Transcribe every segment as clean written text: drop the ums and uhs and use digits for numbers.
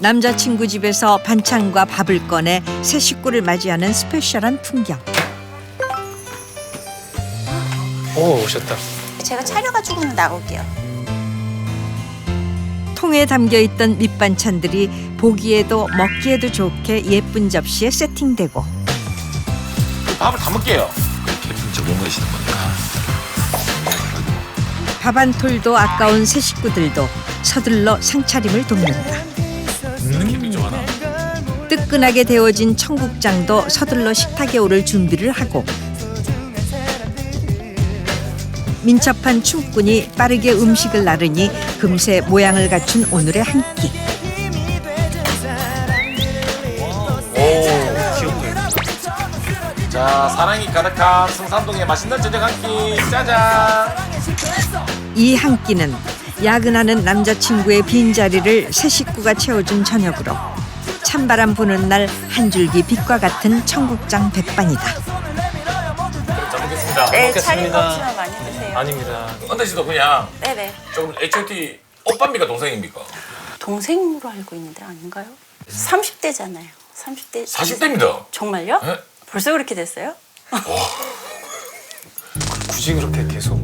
남자친구 집에서 반찬과 밥을 꺼내 새 식구를 맞이하는 스페셜한 풍경. 오, 오셨다. 제가 차려가지고는 나올게요. 통에 담겨있던 밑반찬들이 보기에도 먹기에도 좋게 예쁜 접시에 세팅되고 밥을 다 먹게요. 진짜 못 마시는 거니까. 밥 한 톨도 아까운 새 식구들도 서둘러 상차림을 돕는다. 느낌이 좋아나. 뜨끈하게 데워진 청국장도 서둘러 식탁에 오를 준비를 하고 민첩한 춤꾼이 빠르게 음식을 나르니 금세 모양을 갖춘 오늘의 한 끼. 자, 사랑이 가득한 성산동의 맛있는 저녁 한 끼 짜잔. 이 한 끼는 야근하는 남자친구의 빈자리를 새 식구가 채워준 저녁으로 찬바람 부는 날 한 줄기 빛과 같은 청국장 백반이다. 잘 먹겠습니다. 네, 먹겠습니다. 차린 거 없지만 많이 드세요. 아닙니다. 은태 씨도 그냥 네네. 조금 H.O.T 오빠입니까 동생입니까? 동생으로 알고 있는데 아닌가요? 30대잖아요. 30대. 40대입니다. 정말요? 네? 벌써 그렇게 됐어요? 굳이 그렇게 계속.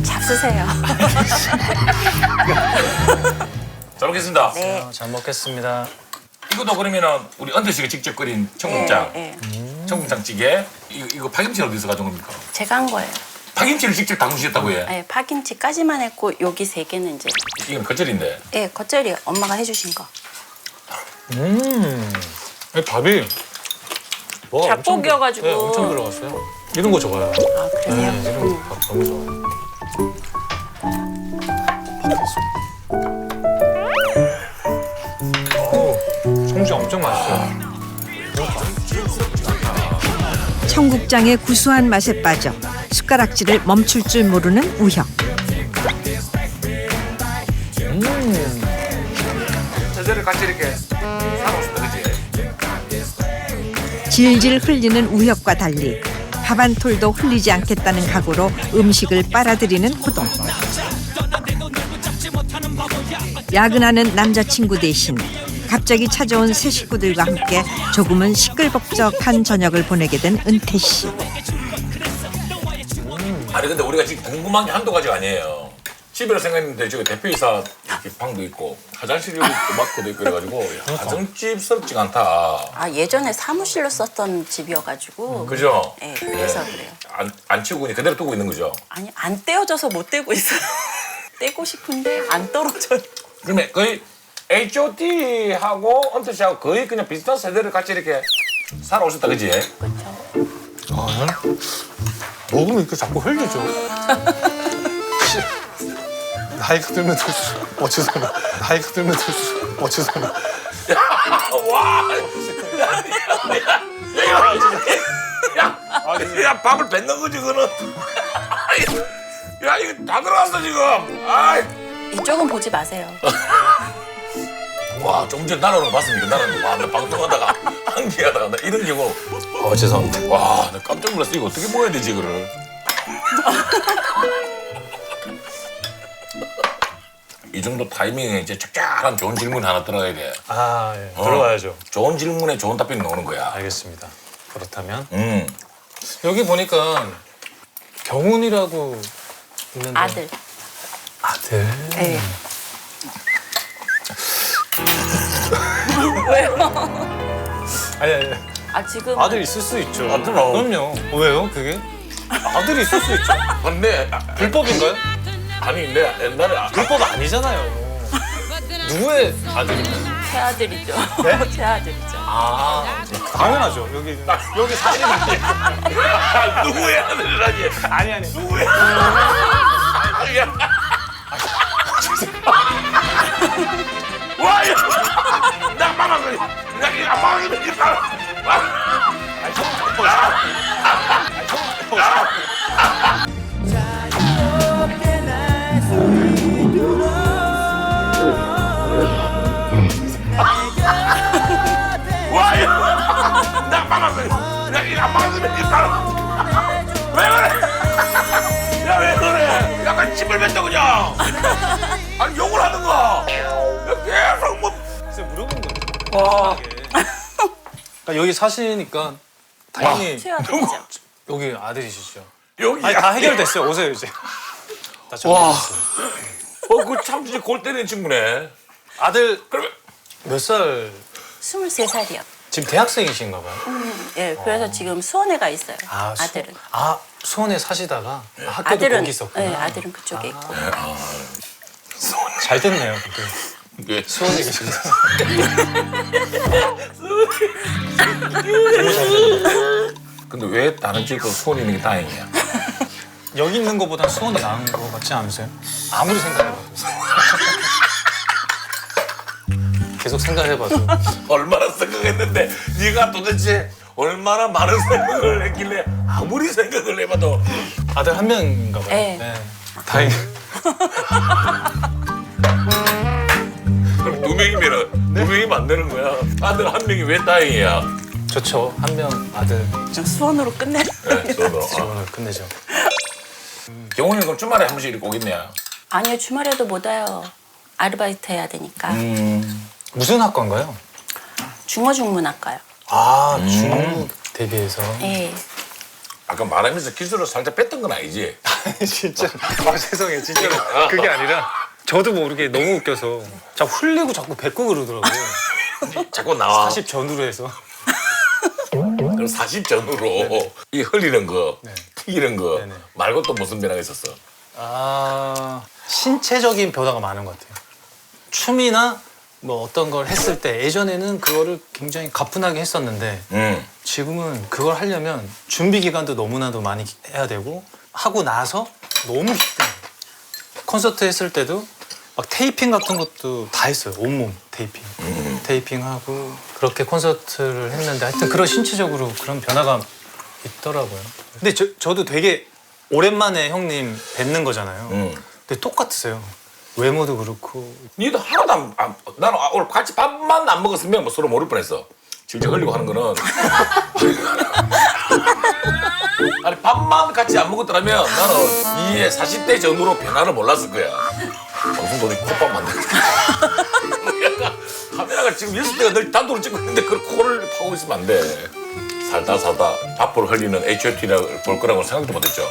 잡수세요. 잘 먹겠습니다. 네. 잘 먹겠습니다. 이것도 그러면은 우리 은태 씨가 직접 끓인 청국장, 네, 네. 청국장찌개. 이거 파김치는 어디서 가져온 겁니까? 제가 한 거예요. 파김치를 직접 담그셨다고 해? 네, 파김치까지만 했고 여기 3개는 이제 이건 겉절인데. 예, 겉절이 엄마가 해주신 거. 이 밥이 뭐가 잡곡이어가지고. 네, 엄청 들어갔어요. 이런 거 좋아요. 아, 그러세요? 네, 이런 거 밥 너무 좋아요. 청주 엄청 맛있어요. 청국장의 구수한 맛에 빠져 숟가락질을 멈출 줄 모르는 우혁. 저절을 같이 이렇게 사놓으셨다 그지? 질질 흘리는 우혁과 달리 밥 한 톨도 흘리지 않겠다는 각오로 음식을 빨아들이는 호동. 야근하는 남자친구 대신 갑자기 찾아온 새 식구들과 함께 조금은 시끌벅적한 저녁을 보내게 된 은태 씨. 아니 근데 우리가 지금 궁금한 게 한두 가지가 아니에요. 집이라 생각했는데 저기 대표이사 이렇게 방도 있고 화장실이 여기 있고 마크도 있고 그래가지고 가정집스럽지가 않다. 아, 예전에 사무실로 썼던 집이어가지고. 그죠? 네, 그래서 그래요. 안 치우고 그냥 그대로 두고 있는 거죠. 아니, 안 떼어져서 못 떼고 있어요. 떼고 싶은데 안 떨어져요. 그러면 거의 H.O.T 하고 은퇴 씨하고 거의 그냥 비슷한 세대를 같이 이렇게 살아오셨다 그지? 그렇죠. 아, 먹으면 이렇게 자꾸 흘리죠. 나이가 들면 들수록 죄송해요. 나이가 들면 들수록 죄송해요. 와! 야, 밥을 뱉는 거지 그거는. 야 이거 다 들어갔어 지금. 아이. 이쪽은 보지 마세요. 와, 조금 전에 나라로 봤습니까? 나라로. 와, 나 방송하다가 한기하다가 나 이런 경우. 죄송합니다. 와, 나 깜짝 놀랐어. 이거 어떻게 먹어야 되지 이거를? 이 정도 타이밍에 이제 쫙쫙한 좋은 질문 하나 들어가야 돼. 아, 예. 들어가야죠. 좋은 질문에 좋은 답변이 나오는 거야. 알겠습니다. 그렇다면 음. 여기 보니까 경훈이라고 있는데 아들. 아들. 네. 왜요? 아니. 아, 지금. 아들 있을 수 있죠. 아, 그럼요. 왜요? 그게? 아들이 있을 수 있죠. 근데 불법인가요? 아니 내 옛날에 불법 아니잖아요. 누구의 아들인가요? 제 아들이죠. 네? 제 아들이죠. 아, 당연하죠. 여기 사진이 누구의 아들이라니? 아니. 누구의 아들이야? 와, 이거 나 막아서 나 막아서 이겼다. 와, 이거 나 막아서 나 막아서 이겼다. 왜 그래? 야, 왜 그래? 약간 침을 뱉다 그냥. 아니 욕을 하는 거. 계속 뭐 와. 그러니까 여기 사시니까 당연히 수혈되죠. 여기 아들이시죠. 여기 아니 다 해결됐어요. 오세요 이제. 다 와. 정리됐어요. 그참 진짜 골 때리는 친구네. 아들 그러면 몇 살? 23살이요. 지금 대학생이신가 봐요. 예, 그래서 지금 수원에 가 있어요. 아, 아들은. 수원에 사시다가 학교도 아들은 거기 있었구나. 네, 아들은 그쪽에 있고. 잘 됐네요. 그때. 네. 수원에 계셔서. 근데 왜 다른 집과 수원이 있는 게 다행이야? 여기 있는 것보다 수원이 나은 거 같지 않으세요? 아무리 생각해봐도. 계속 생각해봐도. 얼마나 생각했는데 네가 도대체 얼마나 많은 생각을 했길래 아무리 생각을 해봐도 아들 한 명인가 봐요. 네. 다행히. 그럼 두 명이면은 두 명이면 안 되는 거야. 아들 한 명이 왜 다행이야? 좋죠. 한 명 아들 좀 수원으로 끝내. 네, 저도. 지원을 끝내죠. 경훈이 그럼 주말에 한 번씩 이렇게 오겠네요. 아니요, 주말에도 못 와요. 아르바이트 해야 되니까. 무슨 학과인가요? 중어중문학과요. 아, 중국 대비해서. 예. 아까 말하면서 기술을 살짝 뺐던 건 아니지? 진짜. 죄송해요. 진짜로. 그게 아니라 저도 모르게 너무 웃겨서 자꾸 흘리고 자꾸 뱉고 그러더라고요. 자꾸 나와. 40 전후로 해서. 그럼 40 전후로 이 흘리는 거, 네. 튀기는 거 네네. 말고 또 무슨 변화가 있었어? 신체적인 변화가 많은 것 같아요. 춤이나 뭐 어떤 걸 했을 때 예전에는 그거를 굉장히 가뿐하게 했었는데 지금은 그걸 하려면 준비 기간도 너무나도 많이 해야 되고 하고 나서 너무 힘들어요. 콘서트 했을 때도 막 테이핑 같은 것도 다 했어요. 온몸 테이핑. 테이핑하고 그렇게 콘서트를 했는데 하여튼 그런 신체적으로 그런 변화가 있더라고요. 근데 저도 되게 오랜만에 형님 뵙는 거잖아요. 근데 똑같으세요. 외모도 그렇고. 니도 하나도 나는 오늘 같이 밥만 안 먹었으면 뭐 서로 모를 뻔했어. 질질 흘리고 하는 거는. 아니 밥만 같이 안 먹었더라면 나는 이에 40대 전후로 변화를 몰랐을 거야. 방송 돈이 콧밥 만들고. 카메라가 지금 6대가 늘 단독으로 찍고 있는데 그걸 코를 파고 있으면 안 돼. 살다 밥을 흘리는 H.O.T를 볼 거라고 생각도 못했죠.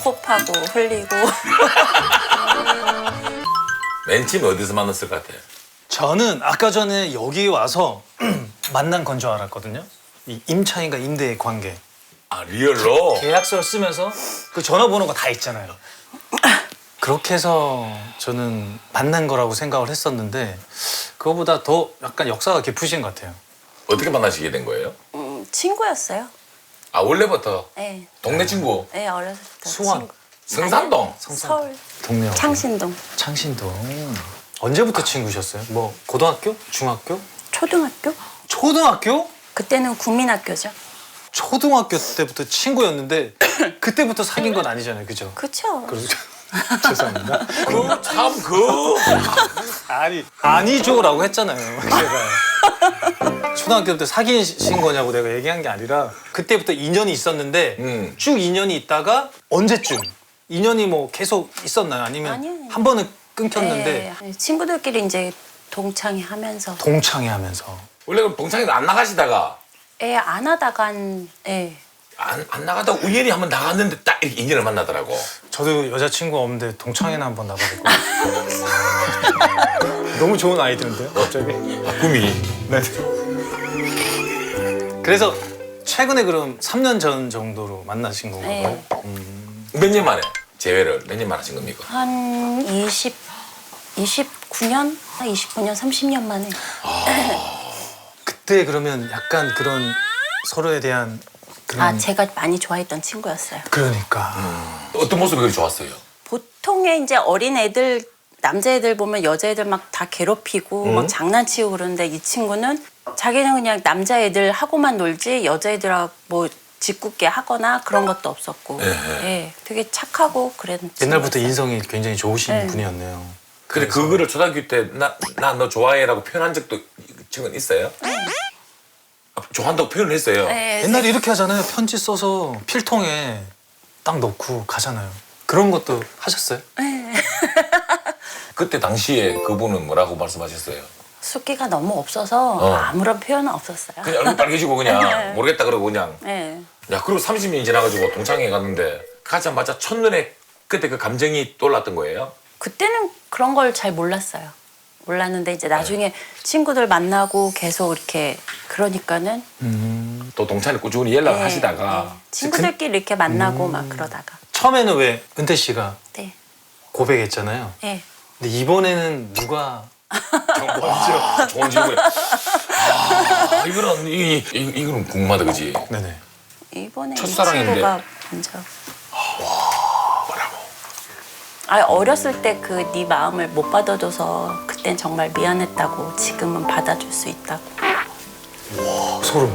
코 파고 흘리고. 맨 처음 어디서 만났을 것 같아? 저는 아까 전에 여기 와서 만난 건 줄 알았거든요. 이 임차인과 임대의 관계. 아 리얼로? 계약서를 쓰면서 그 전화번호가 다 있잖아요. 그렇게 해서 저는 만난 거라고 생각을 했었는데 그거보다 더 약간 역사가 깊으신 것 같아요. 어떻게 만나시게 된 거예요? 친구였어요. 아 원래부터? 네. 동네 친구? 네, 어렸을 때. 수원. 친구. 성산동? 서울. 동네 어디? 창신동. 창신동. 언제부터 친구셨어요? 뭐 고등학교? 중학교? 초등학교? 초등학교? 그때는 국민학교죠. 초등학교 때부터 친구였는데 그때부터 사귄 건 아니잖아요, 그죠? 그쵸. 그렇죠. 죄송합니다. 아니죠라고 했잖아요. 제가 초등학교 때부터 사귀신 거냐고 내가 얘기한 게 아니라 그때부터 인연이 있었는데 쭉 인연이 있다가 언제쯤 인연이 뭐 계속 있었나요? 아니면 아니요. 한 번은 끊겼는데 네, 친구들끼리 이제 동창회 하면서. 동창회 하면서 원래 그럼 동창회도 안 나가시다가 예, 안 하다간, 예. 안 나가다가 우연히 한번 나갔는데 딱 이렇게 인연을 만나더라고. 저도 여자친구가 없는데 동창회나 한번 나가보고 너무 좋은 아이디어인데요 갑자기. 꿈이. 네. 그래서 최근에 그럼 3년 전 정도로 만나신 건가요? 네. 몇 년 만에 재회를 몇 년 만에 하신 겁니까? 한 29년? 30년 만에. 그때 그러면 약간 그런 서로에 대한 그런 제가 많이 좋아했던 친구였어요. 그러니까 어떤 모습이 그렇게 좋았어요? 보통의 이제 어린 애들, 남자애들 보면 여자애들 막 다 괴롭히고 막 장난치고 그러는데 이 친구는 자기는 그냥 남자애들 하고만 놀지 여자애들하고 뭐 짓궂게 하거나 그런 것도 없었고 예, 되게 착하고 그랬는 옛날부터 친구였어요. 인성이 굉장히 좋으신 네. 분이었네요. 근데 그거를 초등학교 때 나 너 좋아해라고 표현한 적도 지금 있어요? 아, 좋아한다고 표현을 했어요. 네, 옛날에 이렇게 하잖아요. 편지 써서 필통에 딱 넣고 가잖아요. 그런 것도 하셨어요? 그때 당시에 그분은 뭐라고 말씀하셨어요? 숫기가 너무 없어서 아무런 표현은 없었어요. 그냥 얼굴 빨개지고 그냥 모르겠다 그러고 그냥. 네. 야 그리고 30년이 지나가지고 동창회 갔는데 가자마자 첫눈에 그때 그 감정이 떠올랐던 거예요? 그때는 그런 걸 잘 몰랐어요. 몰랐는데 이제 나중에 친구들 만나고 계속 이렇게 그러니까는 또 동창회 꾸준히 연락을 네, 하시다가 네. 친구들끼리 이렇게 만나고 막 그러다가 처음에는 왜 은태 씨가 네. 고백했잖아요. 네. 근데 이번에는 누가 와, 좋은 질문이야. 이거는 이거는 궁금하다 그지? 네네. 이번에 이 첫사랑인데. 친구가 먼저 뭐라고? 어렸을 때 그 네 마음을 못 받아줘서 그땐 정말 미안했다고 지금은 받아줄 수 있다고. 소름.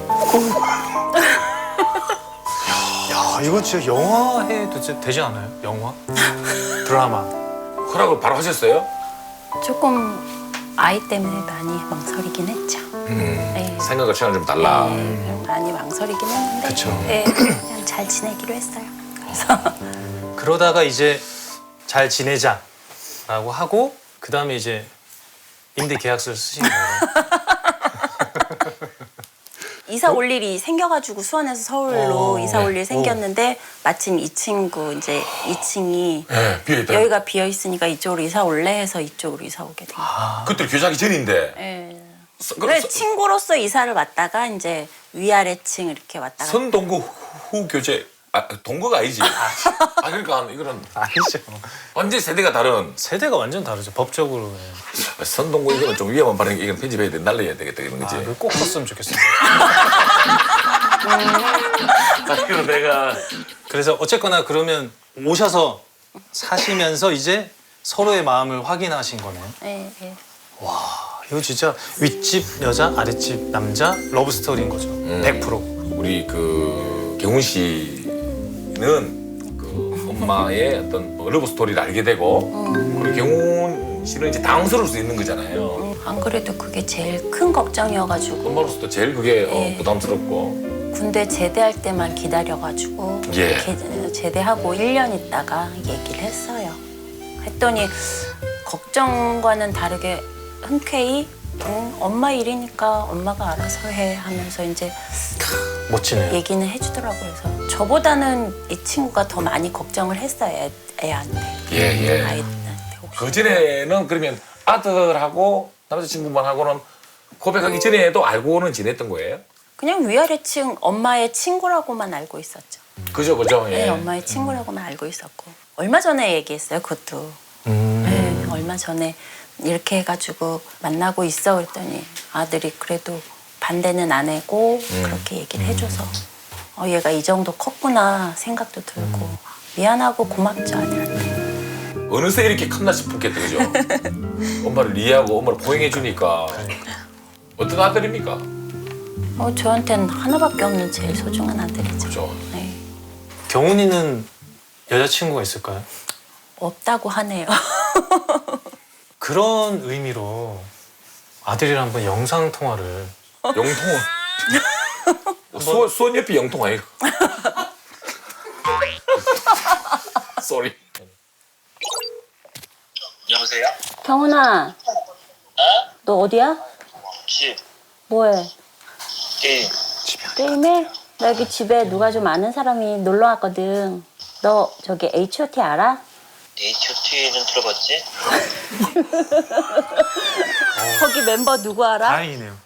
야, 이거 진짜 영화 해도 되지 않아요? 영화? 드라마. 허락을 바로 하셨어요? 조금 아이 때문에 많이 망설이긴 했죠. 네. 생각과 취향이 좀 달라. 많이 망설이긴 했는데 그쵸. 네, 그냥 잘 지내기로 했어요. 그래서 그러다가 이제 잘 지내자라고 하고 그 다음에 이제 임대 계약서를 쓰신 거예요. 이사 올 일이 생겨가지고 수원에서 서울로 이사 올 일이 생겼는데 마침 이 친구 이제 2층이 네, 비어있다. 여기가 비어 있으니까 이쪽으로 이사 올래 해서 이쪽으로 이사 오게 된 거예요. 그때 교제하기 전인데. 네. 그, 그래 친구로서 이사를 왔다가 이제 위아래층 이렇게 왔다가 선동거 후 교제. 동거가 아니지. 그러니까 이거는 아니죠. 완전 세대가 다른. 세대가 완전 다르죠. 법적으로. 선동거 이거는 좀 위험한 발언. 이건 편집해야 돼. 날려야 되겠다 이런 거지. 그걸 꼭 썼으면 좋겠습니다. 그래서 내가 그래서 어쨌거나 그러면 오셔서 사시면서 이제 서로의 마음을 확인하신 거네요. 네, 네. 이거 진짜 윗집 여자, 아랫집 남자 러브 스토리인 거죠. 100%. 우리 그 경훈 씨는 그 엄마의 어떤 러브 스토리를 알게 되고 우리 경훈 씨는 이제 당황스러울 수 있는 거잖아요. 안 그래도 그게 제일 큰 걱정이어가지고 엄마로서도 제일 그게 네. 부담스럽고. 군대 제대할 때만 기다려가지고 예. 제대하고 1년 있다가 얘기를 했어요. 했더니 걱정과는 다르게 흔쾌히 엄마 일이니까 엄마가 알아서 해 하면서 이제 멋지네요. 얘기는 해주더라고요. 그래서 저보다는 이 친구가 더 많이 걱정을 했어요. 애한테. 예. 아이한테. 혹시. 그 전에는 그러면 아들하고 남자친구만 하고는 고백하기 전에도 알고는 지냈던 거예요? 그냥 위아래층 엄마의 친구라고만 알고 있었죠. 그죠. 예. 네, 엄마의 친구라고만 알고 있었고 얼마 전에 얘기했어요. 그것도. 네, 얼마 전에 이렇게 해가지고 만나고 있어 그랬더니 아들이 그래도 반대는 안 하고 그렇게 얘기를 해줘서 얘가 이 정도 컸구나 생각도 들고 미안하고 고맙죠 아들한테. 어느새 이렇게 컸나 싶었겠다, 그죠? 엄마를 이해하고 엄마를 포용해 주니까. 어떤 아들입니까? 저한테는 하나밖에 없는 제일 소중한 아들이죠. 그죠. 네. 경훈이는 여자친구가 있을까요? 없다고 하네요. 그런 의미로 아들이랑 한번 영상 통화를 영통은 수원 옆이 영통 아이가? 쏘리. 여보세요? 경훈아, 너 어디야? 집 뭐해? 게임 게임해? 나 여기 집에 누가 좀 아는 사람이 놀러 왔거든. 너 저기 H.O.T 알아? H.O.T는 들어봤지? 거기 멤버 누구 알아? 다행이네요.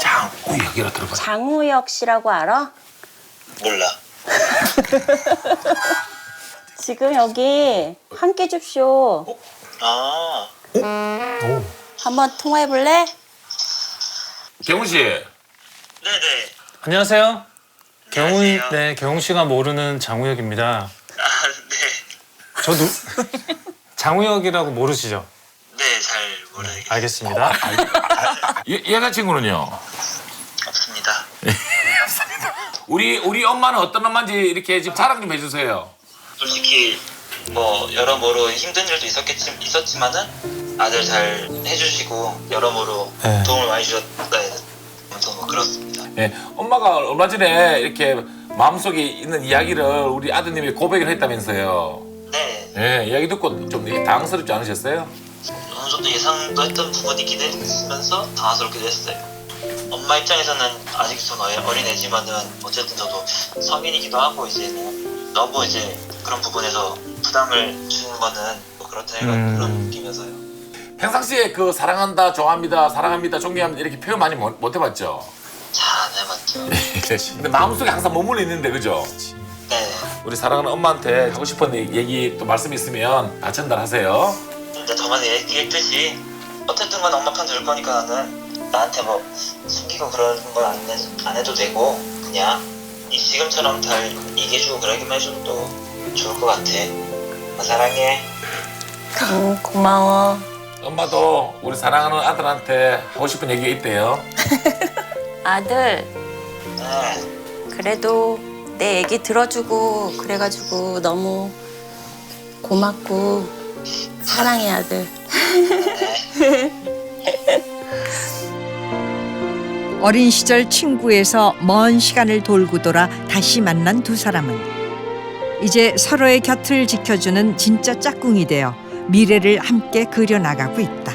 장우 얘기라 들어봐. 장우혁 씨라고 알아? 몰라. 지금 여기 한 끼 줍쇼. 아 한번 통화해볼래? 경훈 씨. 네네. 안녕하세요. 경훈, 안녕하세요. 네, 경훈 씨가 모르는 장우혁입니다. 아 네. 저도 장우혁이라고 모르시죠? 네, 잘 모르겠습니다. 알겠습니다. 여자친구는요? 없습니다. 우리 엄마는 어떤 엄마인지 이렇게 지금 자랑 좀 해주세요. 솔직히 뭐 여러모로 힘든 일도 있었지만은 아들 잘 해주시고 여러모로 네. 도움을 많이 주셨다 해서 뭐 그렇습니다. 예, 엄마가 얼마 전에 이렇게 마음속에 있는 이야기를 우리 아드님이 고백을 했다면서요. 네. 예, 이야기 듣고 좀 이렇게 당황스럽지 않으셨어요? 좀 더 예상도 했던 부분이긴 했으면서 당황스럽기도 했어요. 엄마 입장에서는 아직 좀 어린애지만은 어쨌든 저도 성인이기도 하고 이제 너무 이제 그런 부분에서 부담을 주는 거는 뭐 그렇다 그런 느낌이어서요. 평상시에 그 사랑한다, 좋아합니다, 사랑합니다, 존경합니다 이렇게 표현 많이 못 해봤죠? 잘 안 해봤죠. 근데 마음속에 항상 머물러 있는데 그죠? 네. 우리 사랑하는 엄마한테 하고 싶은 얘기 또 말씀 있으면 다 전달하세요. 근데 저번에 얘기했듯이 어쨌든 간 엄마 편 들을 거니까 나한테 뭐 숨기고 그런 건 안 해도 되고 그냥 지금처럼 잘 얘기해주고 그러기만 해줘도 좋을 것 같아. 사랑해. 고마워. 엄마도 우리 사랑하는 아들한테 하고 싶은 얘기가 있대요. 아들, 네. 그래도 내 얘기 들어주고 그래가지고 너무 고맙고 사랑해 아들. 어린 시절 친구에서 먼 시간을 돌고 돌아 다시 만난 두 사람은 이제 서로의 곁을 지켜주는 진짜 짝꿍이 되어 미래를 함께 그려나가고 있다.